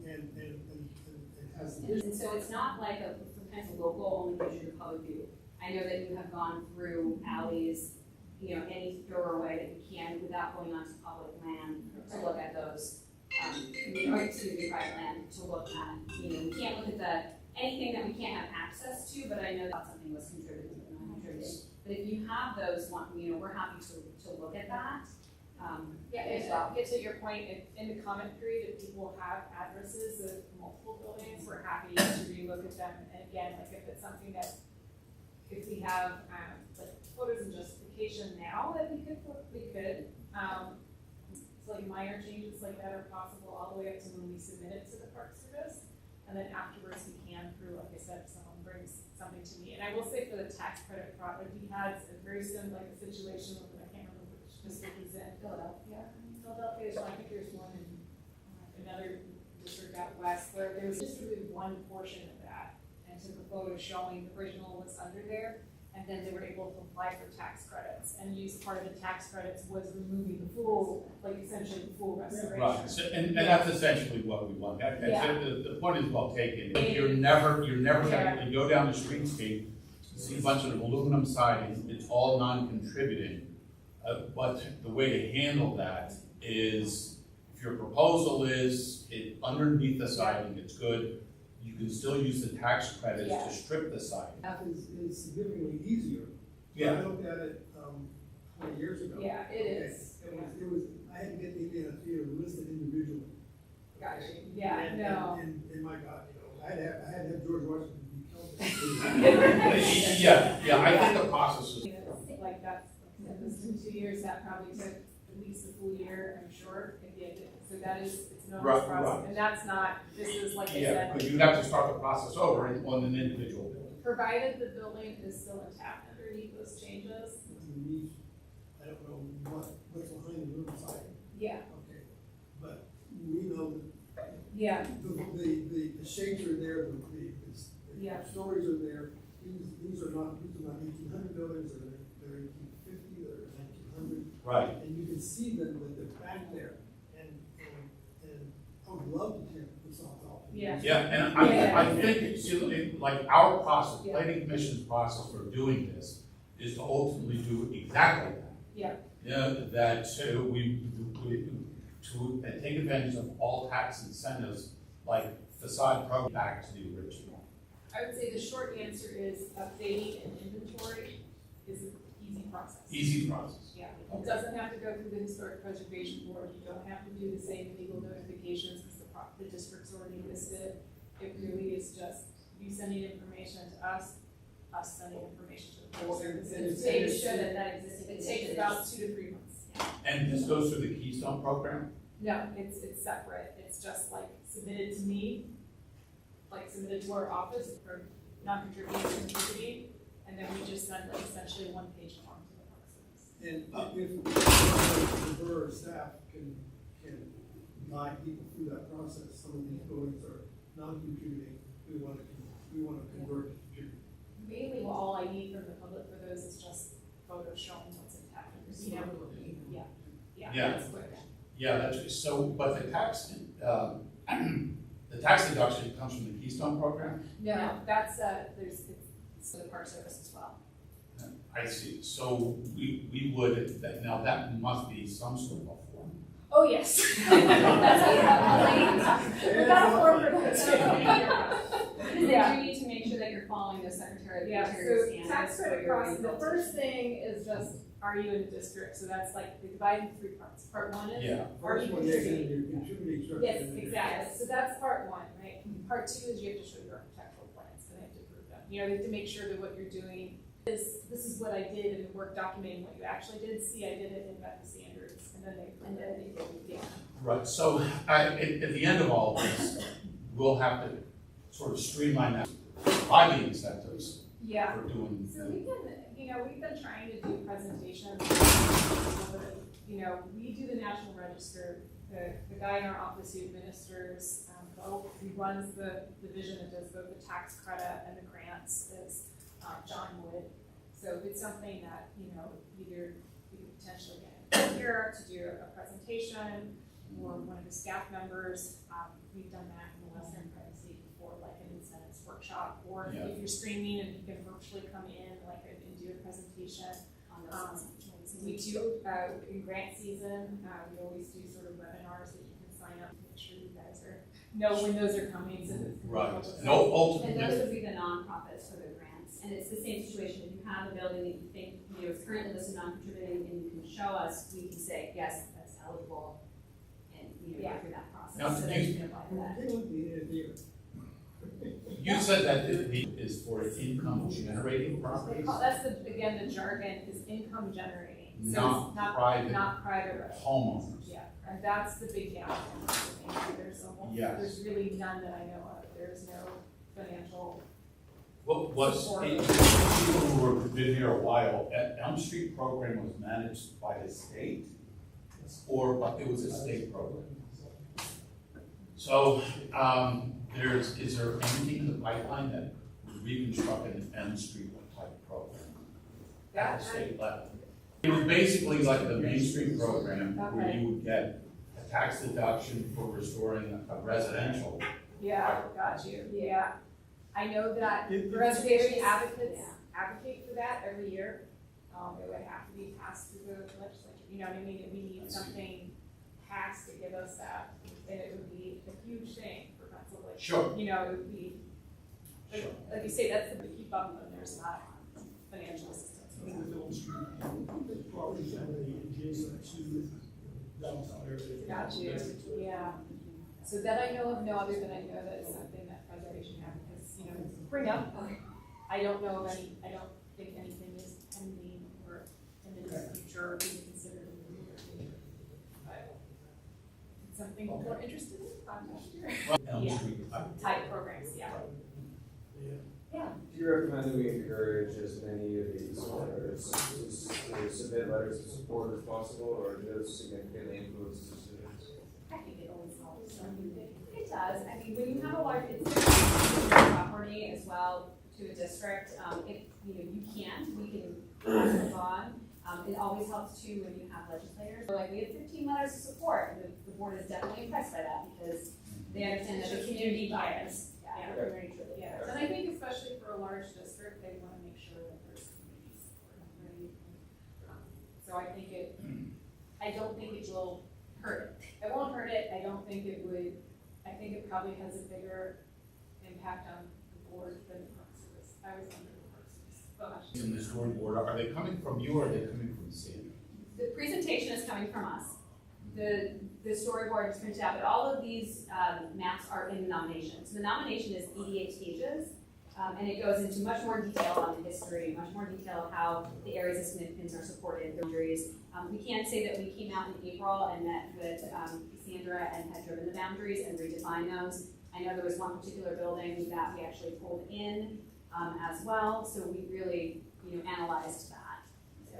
and it has. And so it's not like sometimes a local only gives you the public view. I know that you have gone through alleys, you know, any thorough way that you can without going onto public land to look at those, or excuse me, private land to look at. You know, we can't look at anything that we can't have access to, but I know that something was contributing or not contributing. But if you have those, you know, we're happy to look at that. Yeah, as well. and to your point, in the comment period, if people have addresses of multiple buildings, we're happy to relook at them. And again, like if it's something that, if we have, like photos and justification now that we could, it's like minor changes like that are possible all the way up to when we submit it to the Park Service. And then afterwards we can, through, like I said, if someone brings something to me. And I will say for the tax credit product, we had a very similar situation with, I can't remember which district was in Philadelphia. Philadelphia is one, I think there's one in another district out west, where there was just really one portion of that, and took a photo showing the original was under there, and then they were able to apply for tax credits, and use part of the tax credits was removing the full, like essentially the full restoration. Right, so, and that's essentially what we want. So the point is well taken. Yeah. You're never gonna, you go down the streetscape, you see a bunch of aluminum siding, it's all non-contributing. But the way to handle that is, if your proposal is, underneath the siding, it's good, you can still use the tax credits Yeah. to strip the siding. That is significantly easier. Yeah. I looked at it, 20 years ago. Yeah, it Okay. is. It was, I had to get the Indiana Theater listed individually. Gotcha. Yeah, And- no. And my God, you know, I had to have George Washington be killed. Yeah, I think the process is, Like that's, like this in 2 years, that probably took at least a full year, I'm sure, if you did. So that is, it's no Right, process, right. and that's not, this is like I yeah, said, but you'd have to start the process over on an individual building. provided the building is still intact underneath those changes. I don't know what's behind the room siding, Yeah, okay, but we know that yeah, the shapes are there, the Yeah. stories are there. These are not 1800 buildings, they're 1850, they're 1900. Right. And you can see them that they're back there, and I would love to hear the song off. Yeah. Yeah, and Yeah. I think, like, our process, Yeah. planning commission's process for doing this is to ultimately do exactly that. Yeah. Yeah, that we to take advantage of all tax incentives, like facade program, back to the original. I would say the short answer is updating an inventory is an easy process. Easy process. Yeah, it doesn't have to go through the historic preservation board, you don't have to do the same legal notifications because the district's already listed. It really is just you sending information to us sending information to the board. And It it's- They takes, show that that existing. it takes about 2 to 3 months. And this goes through the Keystone program? No, it's separate, it's just like submitted to me, like submitted to our office for non-contributing to contributing, and then we just send like essentially 1-page form to the Park Service. And if the borough staff can guide people through that process, some of these buildings are non-contributing, we want to convert to contributing. Mainly, all I need from the public for those is just photos showing what's intact. You know, yeah, Yeah. that's quick. Yeah, that's, so, but the tax deduction comes from the Keystone program? No, that's, it's the Park Service as well. I see, so we would, now that must be some sort of a form. Oh, yes. We got a form for that too. Yeah. You need to make sure that you're following the Secretary of the Yeah, Interior so standards. tax for credit your process, the results. first thing is just, are you in a district? So that's like, they divide into 3 parts. Part 1 is, Yeah. are First you one is contributing? your contributing structure. Yes, and then- exactly. So that's part 1, right? Part 2 is you have to show your architectural plans, and they have to prove them. You know, they have to make sure that what you're doing is, this is what I did, and work documenting what you actually did. See, I did it and met the standards, and then they, yeah. Right, so at the end of all this, we'll have to sort of streamline that by the incentives Yeah. for doing. So we can, you know, we've been trying to do presentations. You know, we do the National Register. The guy in our office who administers, he runs the division that does both the tax credit and the grants is John Wood. So if it's something that, you know, either we could potentially get him here to do a presentation or one of his staff members, we've done that in the Western Privacy before, like an incentives workshop, or Yeah. if you're streaming and you can virtually come in, like, and do a presentation. We do, in grant season, we always do sort of webinars that you can sign up, make sure you guys know when those are coming, so that. Right, and And ultimately, those would be the nonprofits for the grants, and it's the same situation, if you have a building that you think, you know, is currently listed non-contributing, and you can show us, we can say, yes, that's eligible, and, you know, Yeah. go through that process, Now, so that you can apply for that. They want the Indiana Theater. you said that it is for income generating properties, That's again, the jargon is income generating. So Not it's not private. Not private residential. homeowners. Yeah, and that's the big gap. There's almost, Yes. there's really none that I know of. There's no financial. What was, Support. people who have been here a while, Elm Street program was managed by the state, or, but it was a state program. So, is there anything in the pipeline that would reconstruct an Elm Street type program at the state level? It was basically like the Main Street program, where Okay. you would get a tax deduction for restoring a residential. Yeah, got you. Yeah. I know that It- preservation it's- advocates yeah. advocate for that every year. it would have to be passed through the legislature, you know what I mean? We need something passed to give us that, and it would be a huge thing for Pennsylvania. Sure. You know, it would be, Sure. like you say, that's the keep up when there's not financial assistance. With Elm Street, properties that are adjacent to downtown area. Got you, yeah. So that I know of, no other than I know that it's something that preservation has, because, you know, bring up, I don't know of any, I don't think anything is pending or in the near future or being considered in the near future. But it's something people are interested in, next year. Elm Yeah. Street. Type programs, yeah. Yeah. Do you recommend that we encourage as many of these letters to submit letters of support as possible, or does significantly influence decisions? I think it always helps. It does. I mean, when you have a large, it's different property as well to a district. If, you know, we can pass those on. It always helps too when you have legislators. We're like, we have 15 letters of support. The board is definitely impressed by that because they understand that the community cares. Yeah, very true. Yeah, and I think especially for a large district, they want to make sure that there's community support, right? So I think I don't think it will hurt it. It won't hurt it. I don't think it would. I think it probably has a bigger impact on the board than the Park Service. I was under the Park Service. But In the storyboard, are they coming from you or are they coming from Sandy? The presentation is coming from us. The storyboard is printed out, but all of these maps are in the nomination. So the nomination is 88 pages, and it goes into much more detail on the history, much more detail of how the areas of significance are supported, the boundaries. We can't say that we came out in April and met with Cassandra and had driven the boundaries and redefined those. I know there was one particular building that we actually pulled in as well, so we really, you know, analyzed that. So.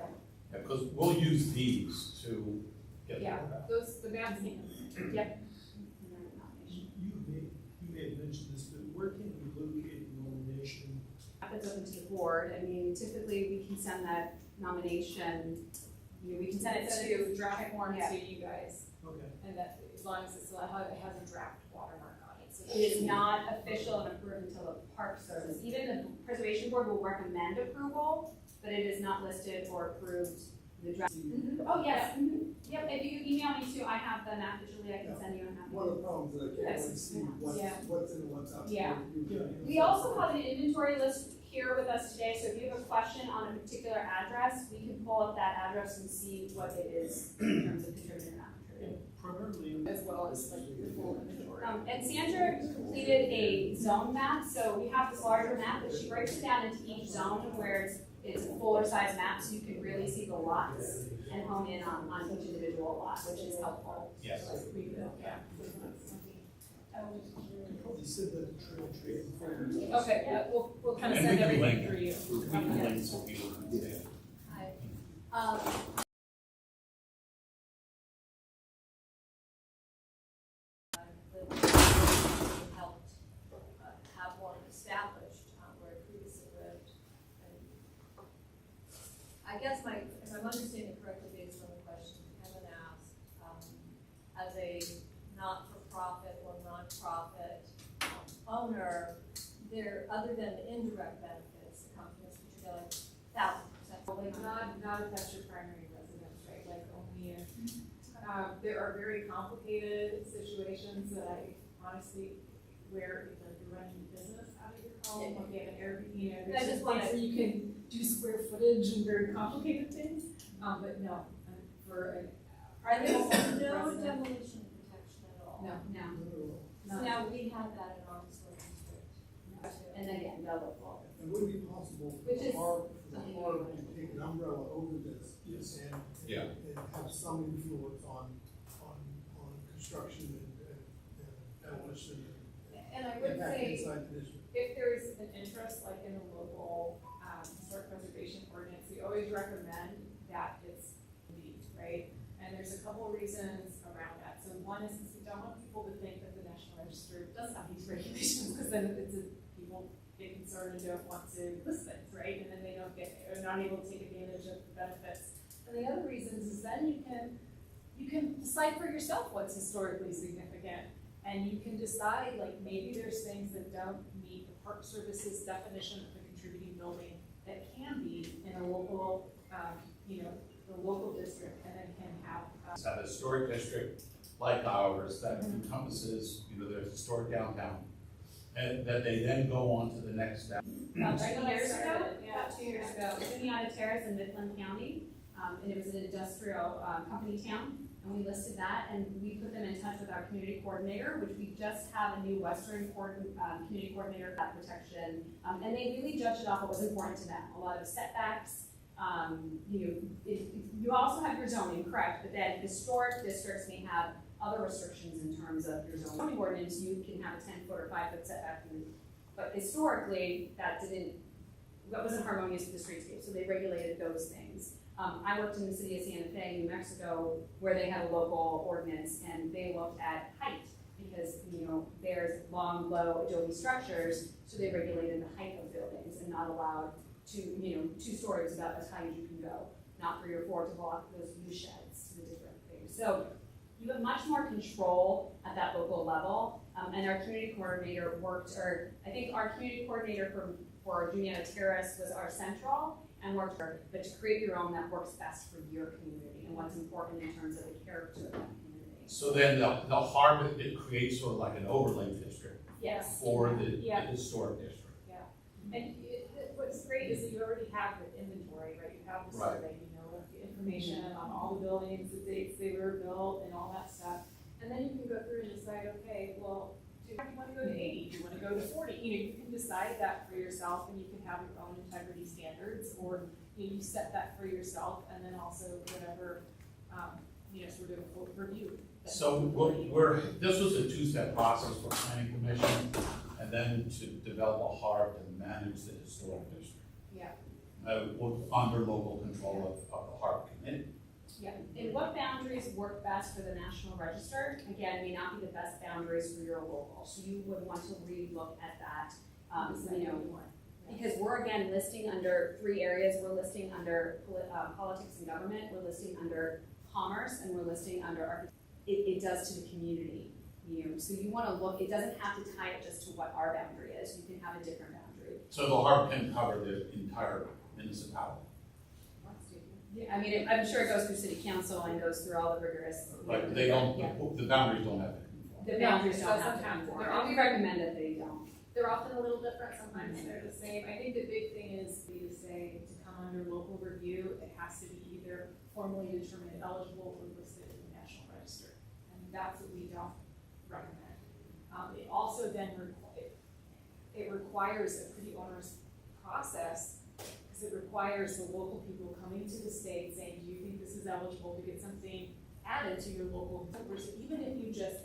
Yeah, because we'll use these to get yeah, the maps. Yep. You may have mentioned this, but where can we locate the nomination? It's open to the board. I mean, typically we can send that nomination, you know, we can send it to draft form Yeah. to you guys, Okay. and that as long as it has a draft watermark on it. So It is not official and approved until the Park Service. Even the Preservation Board will recommend approval, but it is not listed or approved. The draft. Oh, yes. Yep, if you email me too, I have the map digitally, I can send you a map. One of the problems that I can't Yes. really see Yeah. what's in and what's out. Yeah. We also have an inventory list here with us today, so if you have a question on a particular address, we can pull up that address and see what it is in terms of contributing or not contributing. And primarily, as well as like the full inventory. And Sandra completed a zone map, so we have this larger map, but she breaks it down into each zone where it's a fuller size map, so you can really see the lots and hone in on each individual lot, which is helpful. Yes. Yeah. you probably said that the trail trade. Okay, yeah, we'll kind of And send we can everything link. through you. We can link so people can understand. Helped have one established where it previously lived. And I guess if I'm understanding correctly based on the question Kevin asked, as a not-for-profit or non-profit owner, there, other than the indirect benefits that come from this particular 1,000%. Not if that's your primary residence, right, like only if, there are very complicated situations that I honestly, where like you're running a business out of your home, like you have an Airbnb, you know, I there's just just wanna- ways that you can do square footage and very complicated things, but no, for a. Are there no resident- demolition protection at all? No, So now we have that in our historic district. And then again, double. It would be possible for Which is for the something park you to take an umbrella over this. Yes. And Yeah. and have some influence on construction and demolition and I and would impact say, inside the district. if there's an interest, like in a local, historic preservation ordinance, we always recommend that it's deed, right? And there's a couple reasons around that. So one is because we don't want people to think that the National Register does have these regulations, because then people get concerned and don't want to list things, right? And then they are not able to take advantage of the benefits. And the other reasons is then you can decide for yourself what's historically significant. And you can decide, like, maybe there's things that don't meet the Park Service's definition of a contributing building that can be in a local, you know, the local district, and then can have. Have a historic district like ours that encompasses, you know, there's historic downtown. And that they then go on to the next step. About 2 years ago, Yeah. about 2 years ago, it was in the United Terrace in Midland County, and it was an industrial, company town. And we listed that, and we put them in touch with our community coordinator, which we just have a new Western community coordinator for protection. And they really judged it off what was important to them, a lot of setbacks. You also have your zoning, correct, but then historic districts may have other restrictions in terms of your zoning ordinance. You can have a 10-foot or 5-foot setback, but historically, that wasn't harmonious with the streetscape, so they regulated those things. I worked in the city of Santa Fe, New Mexico, where they had a local ordinance, and they looked at height, because, you know, there's long, low adobe structures, so they regulated the height of buildings and not allowed 2 stories about as high as you can go, not 3 or 4 to block those view sheds, the different things. So you have much more control at that local level, and our community coordinator I think our community coordinator for Juniata Terrace was our central, and worked but to create your own that works best for your community and what's important in terms of the character of that community. So then the harbor, it creates sort of like an overlay district Yes. for the historic district. And what's great is that you already have the inventory, right? You have the Right. survey, you know, the information on all the buildings, the dates they were built, and all that stuff. And then you can go through and decide, okay, well, do you want to go to 80? Do you want to go to 40? You know, you can decide that for yourself, and you can have your own integrity standards, or you set that for yourself, and then also whatever, sort of review. So this was a 2-step process for planning commission, and then to develop a HARP and manage the historic district. Yeah. Under local control of the HARP committee. Yeah, and what boundaries work best for the National Register, again, may not be the best boundaries for your local, so you would want to relook at that, because we're again listing under 3 areas. We're listing under politics and government, we're listing under commerce, and we're listing under it does to the community, so you want to look, it doesn't have to tie it just to what our boundary is, you can have a different boundary. So the HARP can cover the entire municipality. Yeah, I mean, I'm sure it goes through city council and goes through all the rigorous. But they don't, the boundaries don't have to conform. The boundaries No, don't have to sometimes conform, they're and we recommend that they don't. They're often a little different, sometimes they're the same. I think the big thing is to say to come under local review, it has to be either formally determined eligible or listed in the National Register. And that's what we don't recommend. It also then requires a pretty onerous process, because it requires the local people coming to the state saying, do you think this is eligible to get something added to your local numbers? So even if you just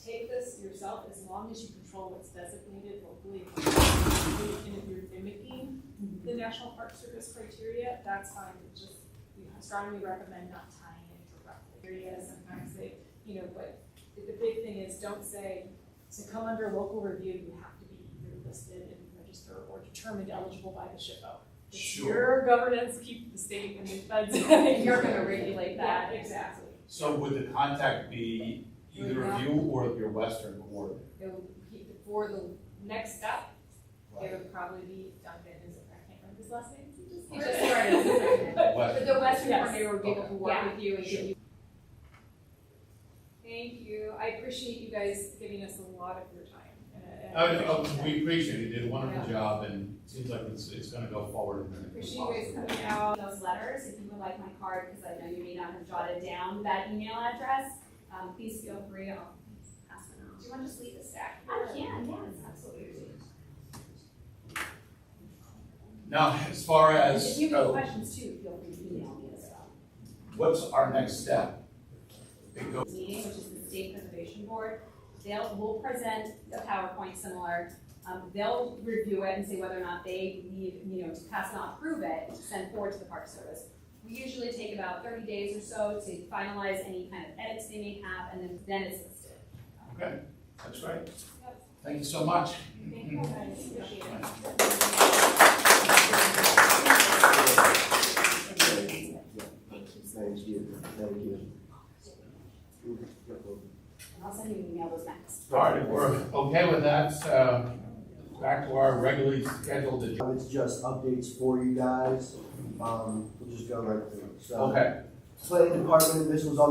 take this yourself, as long as you control what's designated locally, and if you're mimicking the National Park Service criteria, that's fine. Just, we strongly recommend not tying it directly. Sometimes they, but the big thing is, don't say, to come under local review, you have to be either listed in the register or determined eligible by the SHPO. It's Sure. your governance, keep the state and the feds. You're gonna regulate that. Yeah, exactly. So would the contact be either of you or your Western coordinator? For the next step, it would probably be Duncan, I can't remember his last name. He just started. But Western. the Western Yes. coordinator would be able to work Yeah. with you and give you. Thank you. I appreciate you guys giving us a lot of your time. And We appreciate it. You did a wonderful job, and it seems like it's gonna go forward. appreciate you guys coming out. Those letters, if you would like my card, because I know you may not have jotted down that email address, please feel free, I'll pass it on. Do you want to just leave the stack? I can, yes, absolutely. Now, as far as, If you have questions too, feel free to email me as well. what's our next step? It goes, Meeting, which is the State Preservation Board, we'll present a PowerPoint similar. They'll review it and say whether or not they need, to pass not approve it, to send forward to the Park Service. We usually take about 30 days or so to finalize any kind of edits they may have, and then it's listed. okay, that's great. Thank you so much. Thank you guys. Appreciate it. Thank you. And I'll send you an email those next. All right, if we're okay with that, back to our regularly scheduled agenda. It's just updates for you guys. We'll just go right through. So, Okay. planning department, this was on the